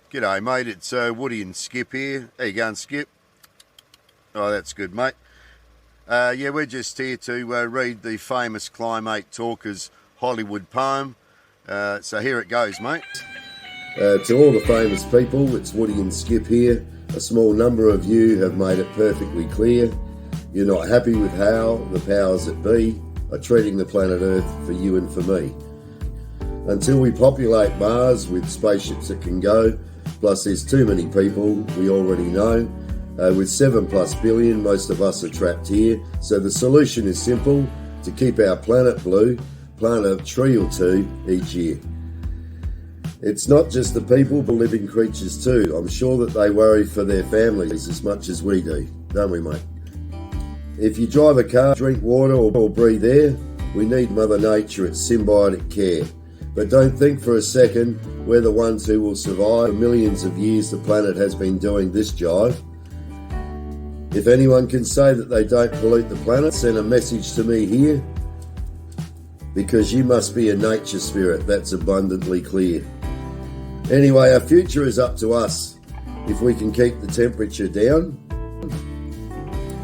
G'day mate, it's Woody&Skip here. How you going, Skip? Oh, that's good, mate. Yeah, we're just here to read the famous Cli'Mate'Talker'S Hollywood poem. So here it goes, mate. To all the famous people, it's Woody&Skip here. A small number of you have made it perfectly clear. You're not happy with how the powers that be are treating the planet Earth for you and for me. Until we populate Mars with spaceships that can go, plus there's too many people, we already know. With 7+ billion, most of us are trapped here. So the solution is simple: to keep our planet blue, plant a tree or two each year. It's not just the people, but living creatures too. I'm sure that they worry for their families as much as we do, don't we, mate? If you drive a car, drink water or breathe air, we need Mother Nature, its symbiotic care. But don't think for a second we're the ones who will survive. For millions of years the planet has been doing this jive. If anyone can say that they don't pollute the planet, send a message to me here, because you must be a nature spirit, that's abundantly clear. Anyway, our future is up to us. If we can keep the temperature down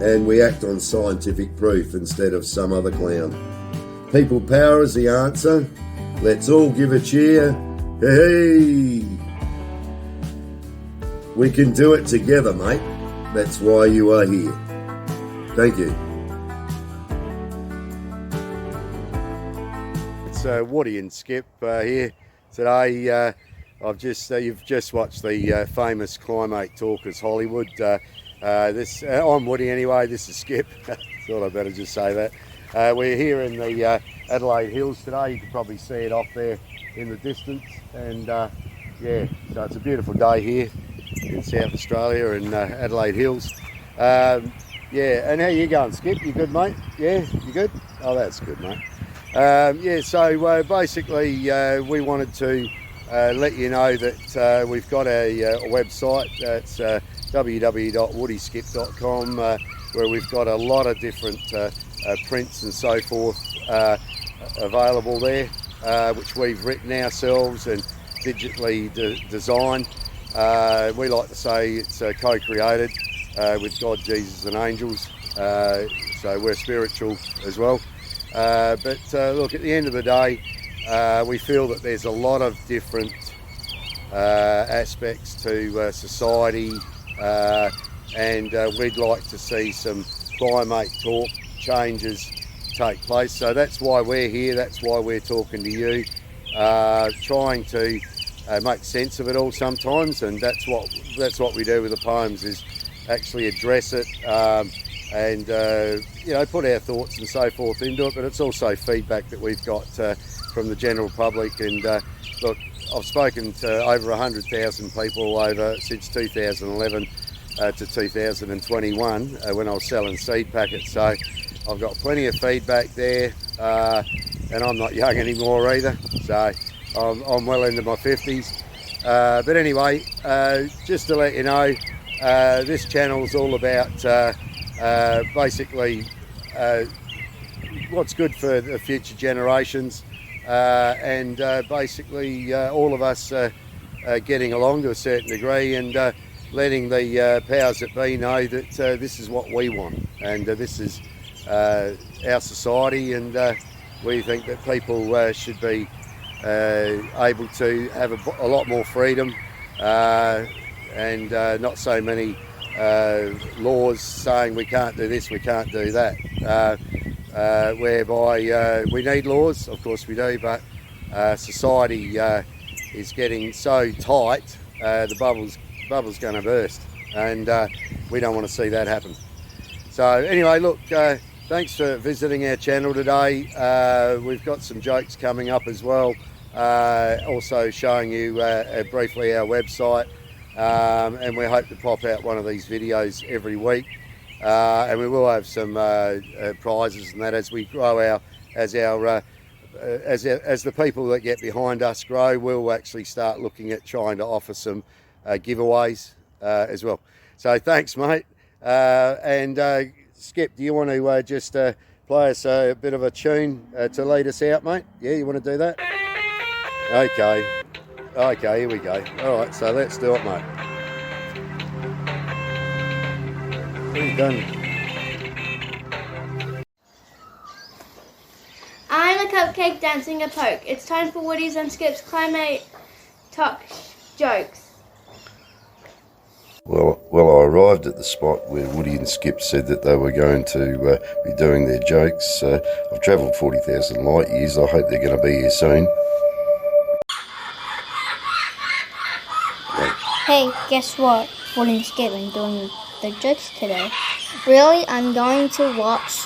and we act on scientific proof instead of some other clown. People power is the answer. Let's all give a cheer. Hey! We can do it together, mate. That's why you are here. Thank you. It's Woody&Skip here. Today, you've just watched the famous Cli'Mate'Talk'S Hollywood. I'm Woody anyway. This is Skip. Thought I'd better just say that. We're here in the Adelaide Hills today. You can probably see it off there in the distance, and yeah, so it's a beautiful day here in South Australia in Adelaide Hills. Yeah, and how you going, Skip? You good, mate? Yeah, you good? Oh, that's good, mate. Yeah, so basically we wanted to let you know that we've got a website. It's www.woodyskip.com, where we've got a lot of different prints and so forth available there, which we've written ourselves and digitally designed. We like to say it's co-created with God, Jesus and angels, so we're spiritual as well. But look, at the end of the day, we feel that there's a lot of different aspects to society, and we'd like to see some climate talk changes take place. So that's why we're here, that's why we're talking to you, trying to make sense of it all sometimes, and that's what we do with the poems, is actually address it, and you know, put our thoughts and so forth into it. But it's also feedback that we've got from the general public. And look, I've spoken to over 100,000 people since 2011 to 2021 when I was selling seed packets. So I've got plenty of feedback there, and I'm not young anymore either, so I'm well into my 50s. But anyway, just to let you know, this channel's all about basically what's good for the future generations, and basically all of us getting along to a certain degree, and letting the powers that be know that this is what we want, and this is our society, and we think that people should be able to have a lot more freedom, and not so many laws saying we can't do this, we can't do that, whereby we need laws, of course we do, but society is getting so tight, the bubble's going to burst, and we don't want to see that happen. So anyway, look, thanks for visiting our channel today. We've got some jokes coming up as well, also showing you briefly our website, and we hope to pop out one of these videos every week, and we will have some prizes and that as we grow as the people that get behind us grow. We'll actually start looking at trying to offer some giveaways as well. So thanks, mate. And Skip, do you want to just play us a bit of a tune to lead us out, mate? Yeah, you want to do that? Okay. Okay, here we go. All right, so let's do it, mate. We're done. I'm a cupcake dancing a poke. It's time for Woody's and Skip's Cli'Mate'Talk'S jokes. Well, I arrived at the spot where Woody and Skip said that they were going to be doing their jokes. I've travelled 40,000 light years. I hope they're going to be here soon. Hey, guess what? Woody&Skip and doing the jokes today. Really? I'm going to watch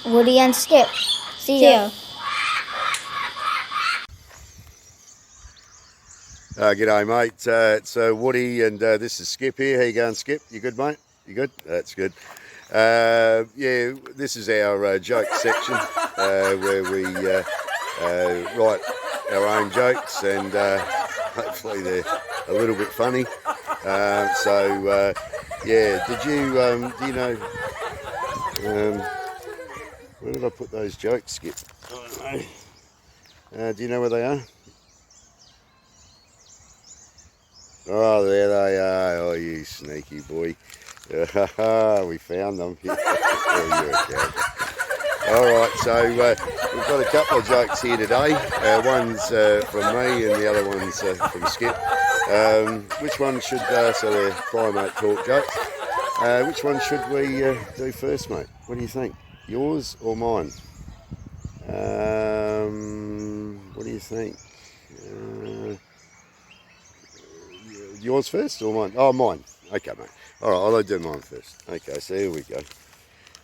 Woody and Skip. See ya. G'day, mate. It's Woody, and this is Skip here. How you going, Skip? You good, mate? You good? That's good. Yeah, this is our joke section where we write our own jokes, and hopefully they're a little bit funny. Yeah, do you know, where did I put those jokes, Skip? I don't know. Do you know where they are? Oh, there they are. Oh, you sneaky boy. We found them. You're a character. All right, so we've got a couple of jokes here today. One's from me and the other one's from Skip. Which one should, so they're Cli'Mate'Talk jokes. Which one should we do first, mate? What do you think? Yours or mine? What do you think? Yours first or mine? Oh, mine. Okay, mate. All right, I'll do mine first. Okay, so here we go.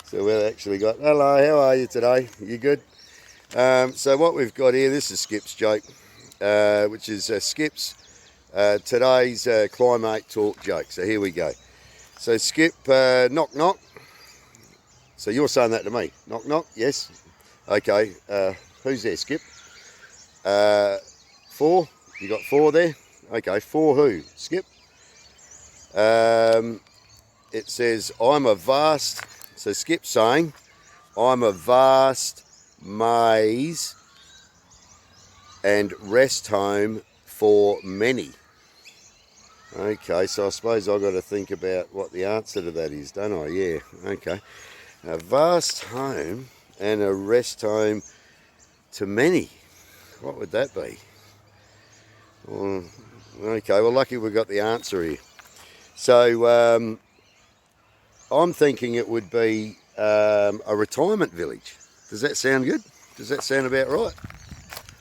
So we've actually got, hello, how are you today? You good? So what we've got here, this is Skip's joke, which is Skip's today's Cli'Mate'Talk joke. So here we go. So Skip, knock, knock. So you're saying that to me. Knock, knock, yes. Okay, who's there, Skip? 4? You got 4 there? Okay, 4 who? Skip? It says, I'm a vast, so Skip's saying, I'm a vast maze and rest home for many. Okay, so I suppose I've got to think about what the answer to that is, don't I? Yeah, okay. A vast home and a rest home to many. What would that be? Well, okay, well, lucky we got the answer here. So I'm thinking it would be a retirement village. Does that sound good? Does that sound about right?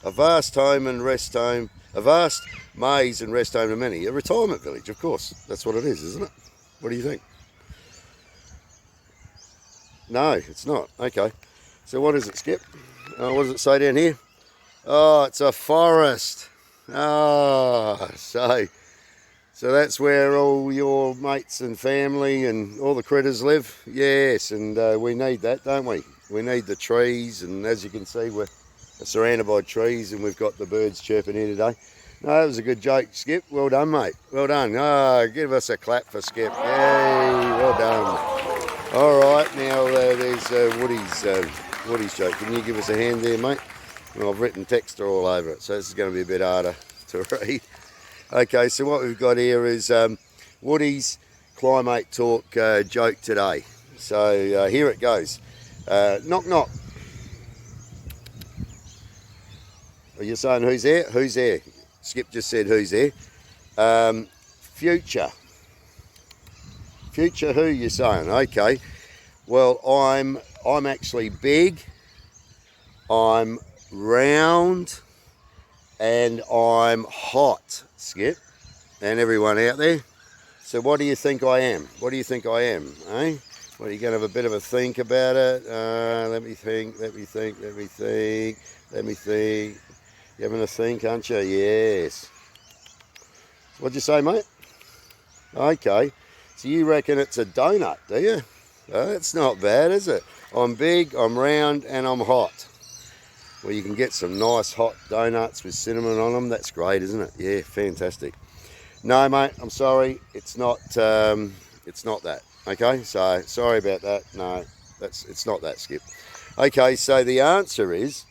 A vast home and rest home, a vast maze and rest home to many. A retirement village, of course. That's what it is, isn't it? What do you think? No, it's not. Okay. So what is it, Skip? What does it say down here? Oh, it's a forest. Oh, so that's where all your mates and family and all the critters live? Yes, and we need that, don't we? We need the trees, and as you can see, we're surrounded by trees, and we've got the birds chirping here today. No, that was a good joke, Skip. Well done, mate. Well done. Oh, give us a clap for Skip. Yay, well done. All right, now there's Woody's joke. Can you give us a hand there, mate? Well, I've written text all over it, so this is going to be a bit harder to read. Okay, so what we've got here is Woody's Cli'Mate'Talk joke today. So here it goes. Knock, knock. Are you saying who's there? Who's there? Skip just said who's there. Future. Future who, you saying? Okay. Well, I'm actually big. I'm round. And I'm hot, Skip, and everyone out there. So what do you think I am? What do you think I am, eh? Well, you're going to have a bit of a think about it. Let me think. You're having a think, aren't you? Yes. What'd you say, mate? Okay. So you reckon it's a donut, do you? Oh, that's not bad, is it? I'm big, I'm round, and I'm hot. Well, you can get some nice hot donuts with cinnamon on them. That's great, isn't it? Yeah, fantastic. No, mate, I'm sorry. It's not that. Okay, so sorry about that. No, it's not that, Skip. Okay, so the answer is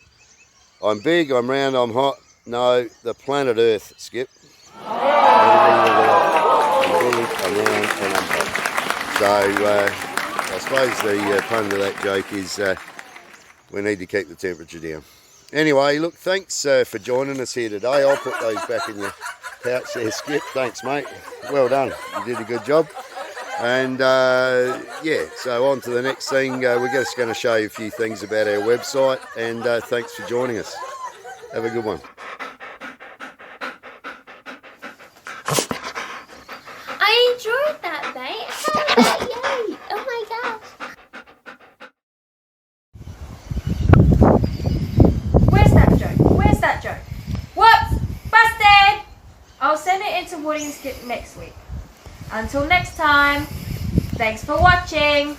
I'm big, I'm round, I'm hot, No, the planet Earth, Skip. So I suppose the pun to that joke is we need to keep the temperature down. Anyway, look, thanks for joining us here today. I'll put those back in your pouch there, Skip. Thanks, mate. Well done. You did a good job. And yeah, so on to the next thing. We're just going to show you a few things about our website, and thanks for joining us. Have a good one. I enjoyed that, mate. How about you? Oh my gosh. Where's that joke? Where's that joke? Whoops! Busted! I'll send it into Woody&Skip next week. Until next time, thanks for watching.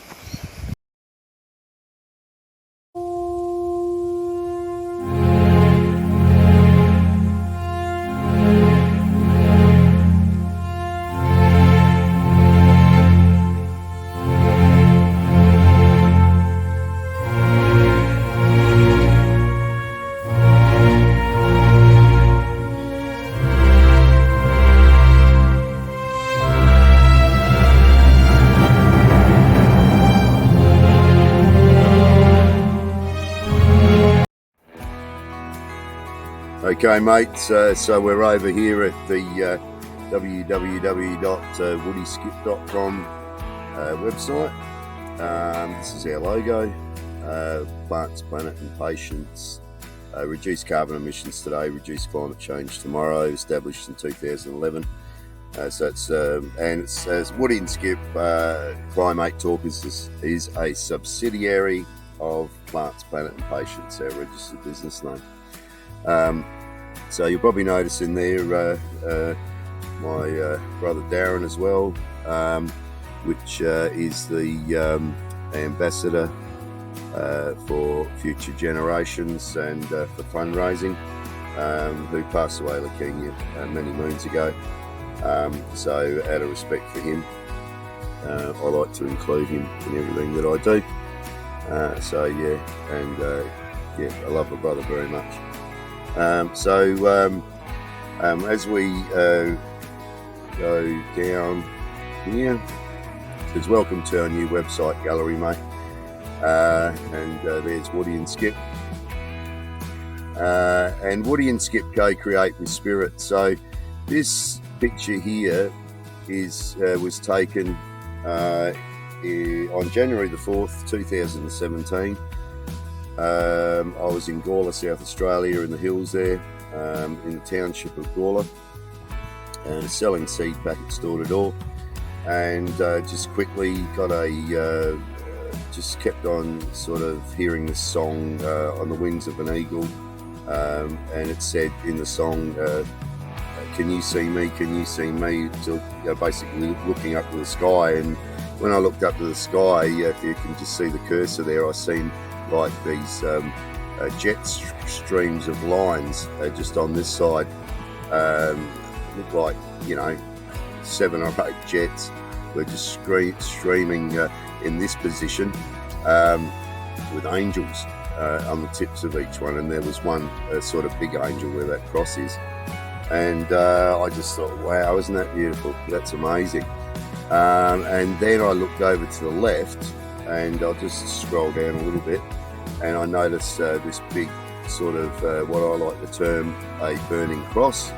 Okay, mates, so we're over here at the www.woodyskip.com website. This is our logo, plants, planet and patience. Reduce carbon emissions today, reduce climate change tomorrow, established in 2011. So it's and it says Woody&Skip. Cli'Mate'Talk'S is a subsidiary of Plants, Planet and Patience, our registered business name. So you'll probably notice in there my brother Darren as well, which is the ambassador for future generations and for fundraising, who passed away leukemia many moons ago. So out of respect for him, I like to include him in everything that I do. So yeah, and yeah, I love my brother very much. As we go down here, it's welcome to our new website gallery, mate. And there's Woody&Skip. And Woody&Skip co-create with spirit. So this picture here was taken on January the 4th, 2017. I was in Gawler, South Australia, in the hills there, in the township of Gawler, and selling seed packets door to door, and just quickly got just kept on sort of hearing this song, On the Wings of an Eagle, and it said in the song, can you see me, can you see me, till, basically looking up to the sky. And when I looked up to the sky, if you can just see the cursor there, I seen like these jet streams of lines just on this side, look like, 7 or 8 jets were just streaming in this position, with angels on the tips of each one, and there was one sort of big angel where that cross is, and I just thought, wow, isn't that beautiful? That's amazing. And then I looked over to the left, and I'll just scroll down a little bit, and I noticed this big sort of what I like to term a burning cross,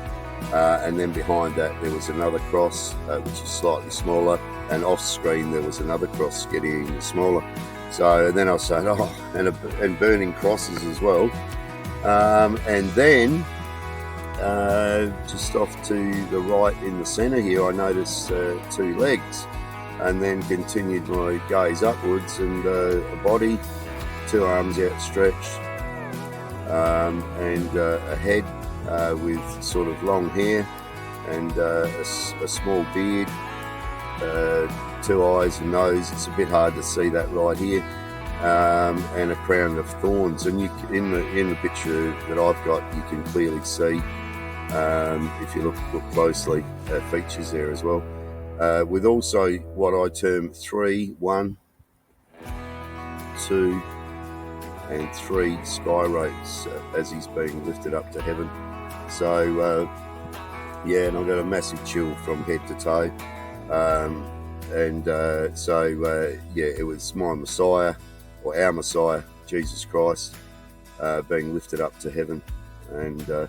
and then behind that there was another cross which is slightly smaller, and off screen there was another cross getting even smaller. So then I was saying, and burning crosses as well, and then just off to the right in the centre here I noticed 2 legs, and then continued my gaze upwards, and a body, 2 arms outstretched, and a head with sort of long hair, and a small beard, 2 eyes and nose. It's a bit hard to see that right here, and a crown of thorns. And you, in the picture that I've got, you can clearly see, if you look closely, features there as well, with also what I term 3, 1, 2 and 3 sky rays as he's being lifted up to heaven. So yeah, and I got a massive chill from head to toe. Yeah, it was my Messiah, or our Messiah, Jesus Christ, being lifted up to heaven. And yeah,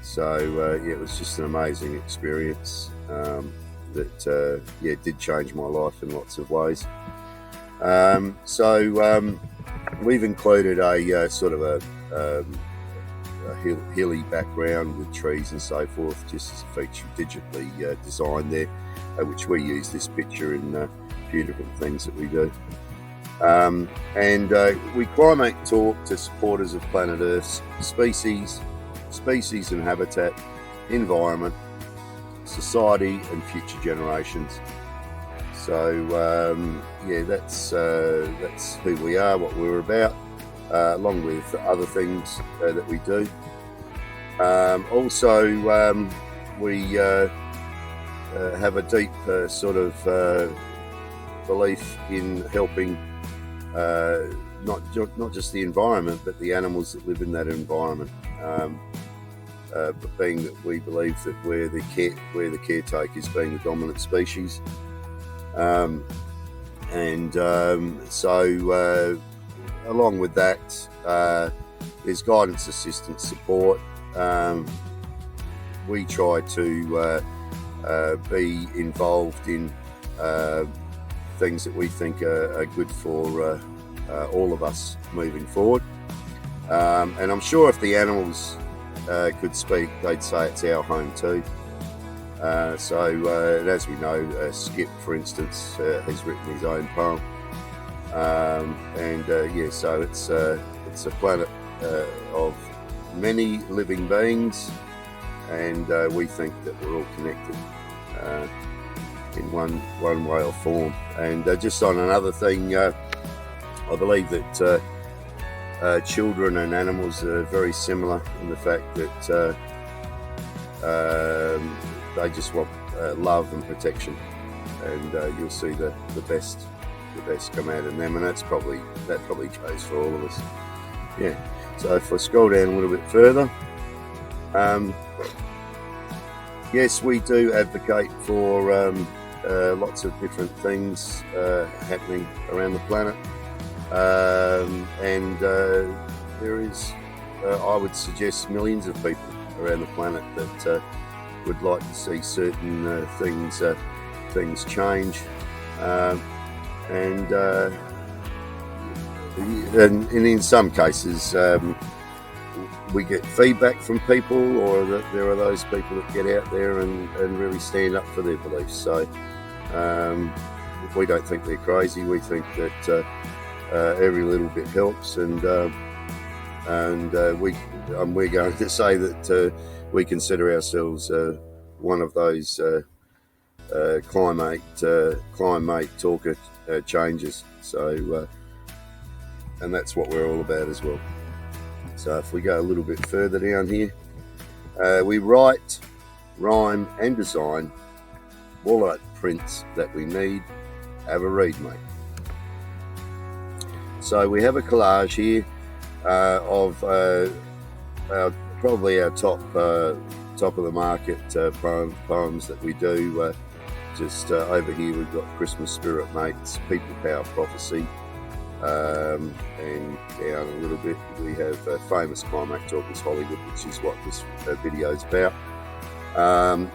it was just an amazing experience that yeah, did change my life in lots of ways. We've included a sort of a hilly background with trees and so forth, just as a feature digitally designed there, which we use this picture in a few different things that we do. We Climate Talk to supporters of planet Earth's species and habitat, environment, society and future generations. So yeah, that's who we are, what we're about, along with other things that we do. Also, we have a deep sort of belief in helping not just the environment, but the animals that live in that environment. But being that we believe that we're the caretakers, being the dominant species. Along with that, there's guidance, assistance, support. We try to be involved in things that we think are good for all of us moving forward. And I'm sure if the animals could speak, they'd say it's our home too. And as we know, Skip, for instance, has written his own poem. Yeah, so it's a planet of many living beings, and we think that we're all connected in one way or form. And just on another thing, I believe that children and animals are very similar in the fact that they just want love and protection, and you'll see the best come out in them, and that probably goes for all of us. Yeah. So if I scroll down a little bit further, yes, we do advocate for lots of different things happening around the planet, and there is, I would suggest, millions of people around the planet that would like to see certain things change, and in some cases we get feedback from people, or that there are those people that get out there and really stand up for their beliefs. So we don't think they're crazy. We think that every little bit helps, and we're going to say that we consider ourselves one of those Cli'Mate'Talker changes. So and that's what we're all about as well. So if we go a little bit further down here, we write, rhyme and design wall art prints that we need. Have a read, mate. So we have a collage here of probably our top of the market poems that we do. Just over here we've got Christmas Spirit Mates, People Power Prophecy, and down a little bit we have famous Cli'Mate'Talk'S Hollywood, which is what this video is about.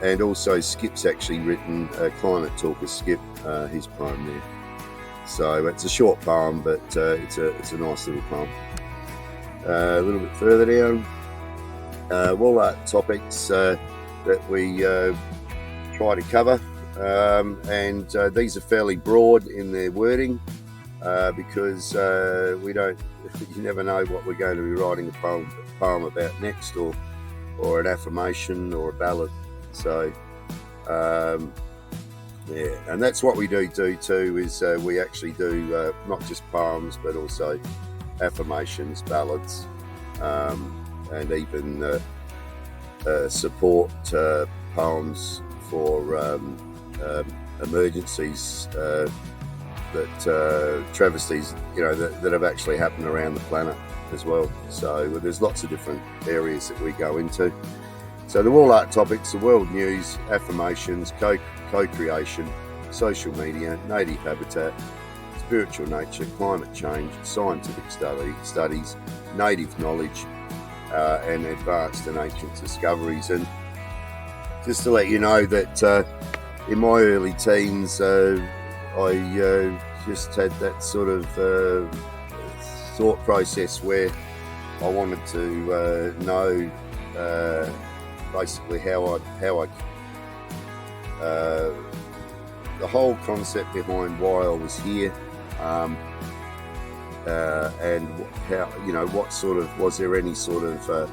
And also Skip's actually written Cli'Mate'Talk'S Skip, his poem there. So it's a short poem, but it's a nice little poem. A little bit further down, wall art topics that we try to cover, and these are fairly broad in their wording, because you never know what we're going to be writing a poem about next, or an affirmation or a ballad. So yeah, and that's what we do too, is we actually do not just poems but also affirmations, ballads, and even support poems for emergencies, travesties, that have actually happened around the planet as well. So there's lots of different areas that we go into. So the wall art topics are world news, affirmations, co-creation, social media, native habitat, spiritual nature, climate change, scientific studies, native knowledge, and advanced and ancient discoveries. And just to let you know that in my early teens, I just had that sort of thought process where I wanted to know basically how I the whole concept behind why I was here, and how, what sort of, was there any sort of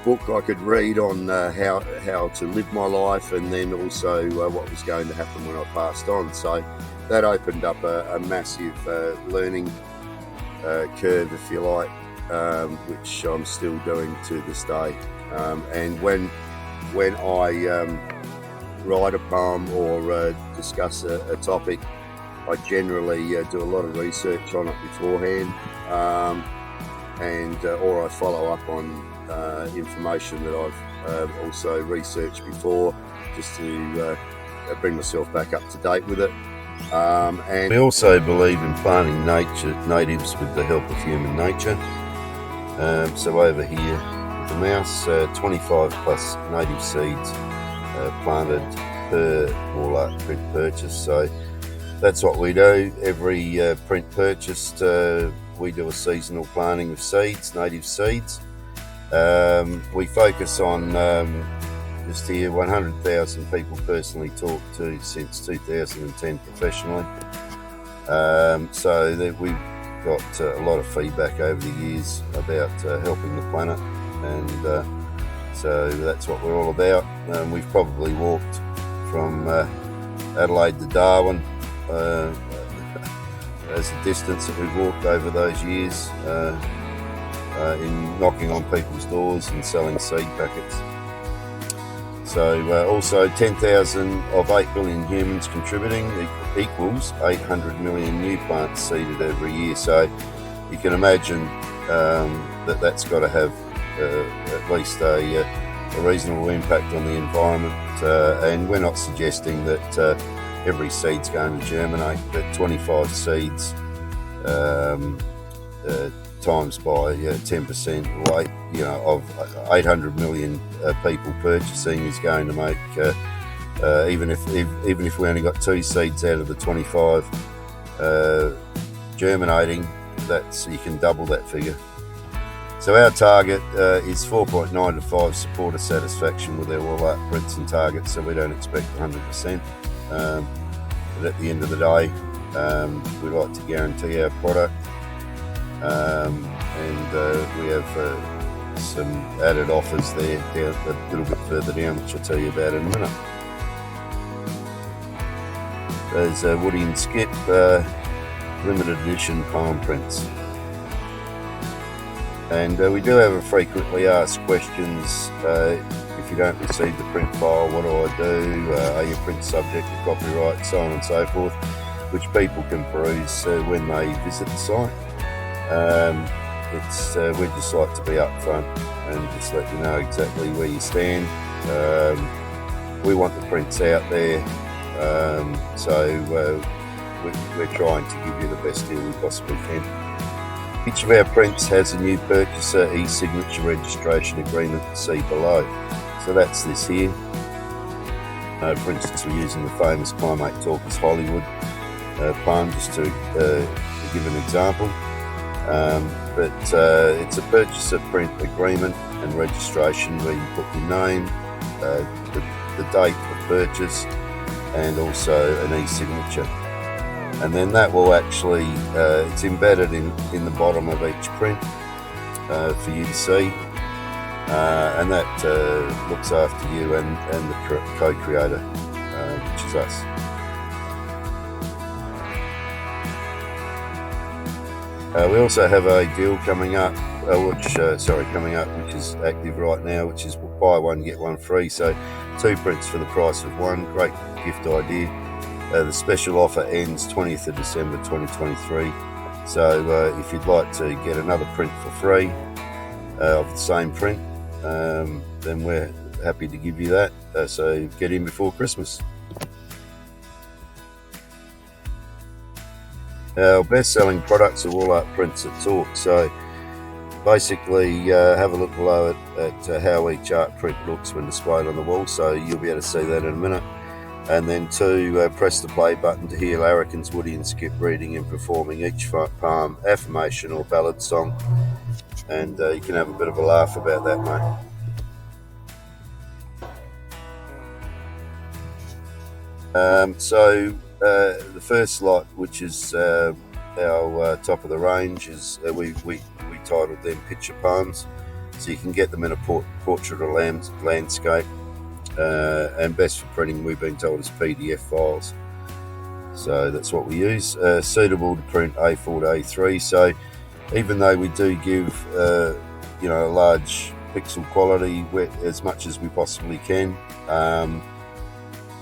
book I could read on how to live my life, and then also what was going to happen when I passed on. So that opened up a massive learning curve, if you like, which I'm still doing to this day. And when I write a poem or discuss a topic, I generally do a lot of research on it beforehand, or I follow up on information that I've also researched before, just to bring myself back up to date with it. And we also believe in planting natives with the help of human nature. So over here with the mouse, 25 plus native seeds planted per wall art print purchase. So that's what we do. Every print purchased, we do a seasonal planting of seeds, native seeds. We focus on just here 100,000 people personally talked to since 2010 professionally. So that we've got a lot of feedback over the years about helping the planet, and so that's what we're all about. We've probably walked from Adelaide to Darwin as the distance that we've walked over those years, in knocking on people's doors and selling seed packets. So also 10,000 of 8 billion humans contributing equals 800 million new plants seeded every year. So you can imagine that's got to have at least a reasonable impact on the environment. And we're not suggesting that every seed's going to germinate, but 25 seeds times by 10% weight, of 800 million people purchasing is going to make, even if we only got 2 seeds out of the 25 germinating, you can double that figure. So our target is 4.9 to 5 supporter satisfaction with our wall art prints and targets, so we don't expect 100%. But at the end of the day, we like to guarantee our product. And we have some added offers there down, a little bit further down, which I'll tell you about in a minute. There's Woody&Skip limited edition poem prints. And we do have a frequently asked questions. If you don't receive the print file, what do I do? Are you print subject to copyright, so on and so forth, which people can peruse when they visit the site. We'd just like to be upfront and just let you know exactly where you stand. We want the prints out there, so we're trying to give you the best deal we possibly can. Each of our prints has a new purchaser e-signature registration agreement to see below. So that's this here. For instance, we're using the famous Cli'Mate'Talk'S Hollywood poem, just to give an example. But it's a purchaser print agreement and registration where you put your name, the date of purchase, and also an e-signature. And then that will actually, it's embedded in the bottom of each print for you to see. And that looks after you and the co-creator, which is us. We also have a deal coming up, which is active right now, which is buy one get one free. So 2 prints for the price of 1. Great gift idea. The special offer ends 20th of December 2023. So if you'd like to get another print for free of the same print, then we're happy to give you that. So get in before Christmas. Our best-selling products are wall art prints at Talk. So basically, have a look below at how each art print looks when displayed on the wall. So you'll be able to see that in a minute. And then 2, press the play button to hear Larrikin's Woody and Skip reading and performing each poem, affirmation or ballad song. And you can have a bit of a laugh about that, mate. So the first lot, which is our top of the range, is we titled them picture poems. So you can get them in a portrait or landscape. And best for printing, we've been told, is PDF files. So that's what we use. Suitable to print A4 to A3. So even though we do give a large pixel quality as much as we possibly can,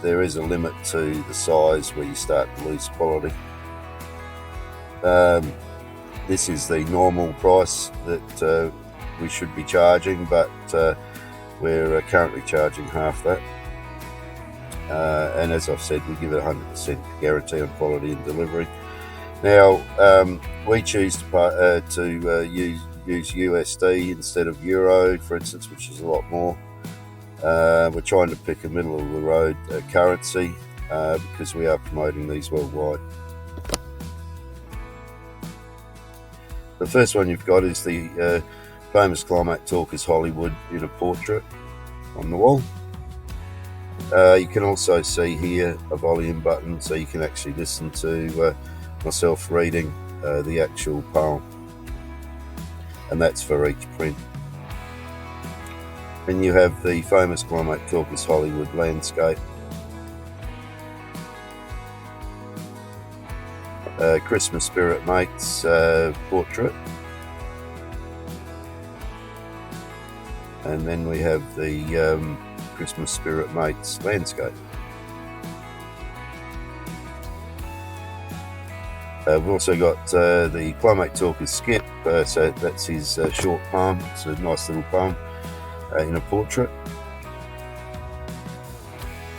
there is a limit to the size where you start to lose quality. This is the normal price that we should be charging, but we're currently charging half that. And as I've said, we give it 100% guarantee on quality and delivery. Now, we choose to use USD instead of Euro, for instance, which is a lot more. We're trying to pick a middle of the road currency because we are promoting these worldwide. The first one you've got is the famous Cli'Mate'Talk'S Hollywood in a portrait on the wall. You can also see here a volume button, so you can actually listen to myself reading the actual poem, and that's for each print. Then you have the famous Cli'Mate'Talk'S Hollywood landscape, Christmas Spirit Mate's portrait, and then we have the Christmas Spirit Mate's landscape. We've also got the Cli'Mate'Talk'S Skip, so that's his short poem. It's a nice little poem in a portrait.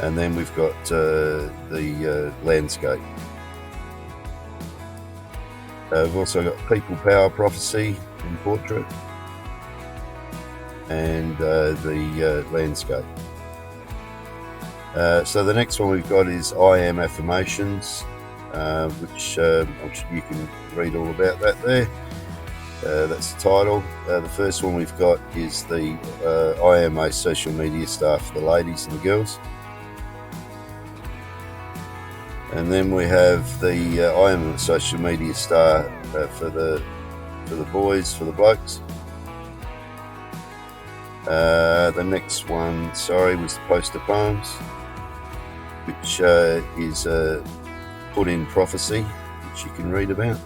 And then we've got the landscape. We've also got People Power Prophecy in portrait, and the landscape. So the next one we've got is I Am Affirmations, which you can read all about that there. That's the title. The first one we've got is the I Am a Social Media Star for the ladies and the girls. And then we have the I Am a Social Media Star for the boys, for the blokes. The next one, was the Poster Poems, which is Put in Prophecy, which you can read about.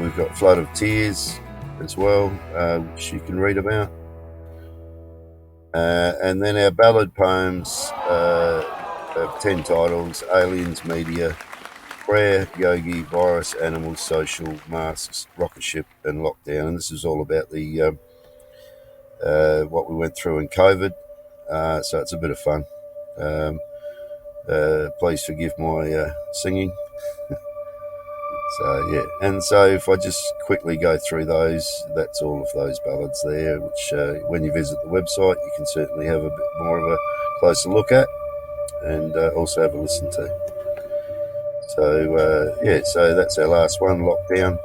We've got Flood of Tears as well, which you can read about. And then our ballad poems have 10 titles: Aliens, Media, Prayer, Yogi, Virus, Animals, Social, Masks, Rocket Ship, and Lockdown. And this is all about the what we went through in COVID. So it's a bit of fun. Please forgive my singing. So yeah, and so if I just quickly go through those, that's all of those ballads there, which when you visit the website you can certainly have a bit more of a closer look at, and also have a listen to. So so that's our last one, Lockdown.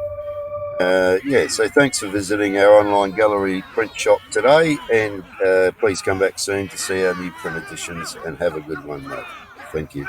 So thanks for visiting our online gallery print shop today, and please come back soon to see our new print editions, and have a good one, mate. Thank you.